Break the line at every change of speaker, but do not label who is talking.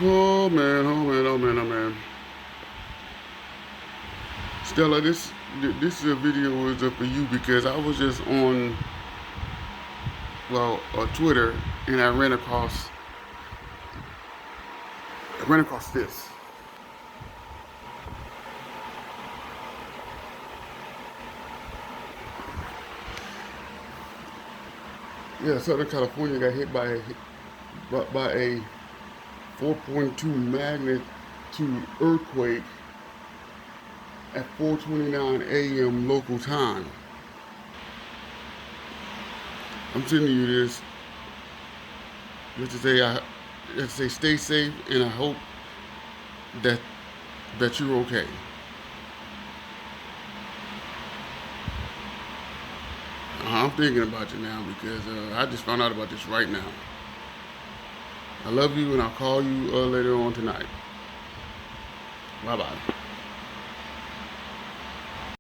Oh man, oh man, oh man, oh man. Stella, this is a video was up for you because I was just on Twitter and I ran across this. Yeah, Southern California got hit by a 4.2 magnitude earthquake at 4:29 a.m. local time. I'm sending you this just to say stay safe, and I hope that you're okay. I'm thinking about you now because I just found out about this right now. I love you, and I'll call you later on tonight. Bye bye.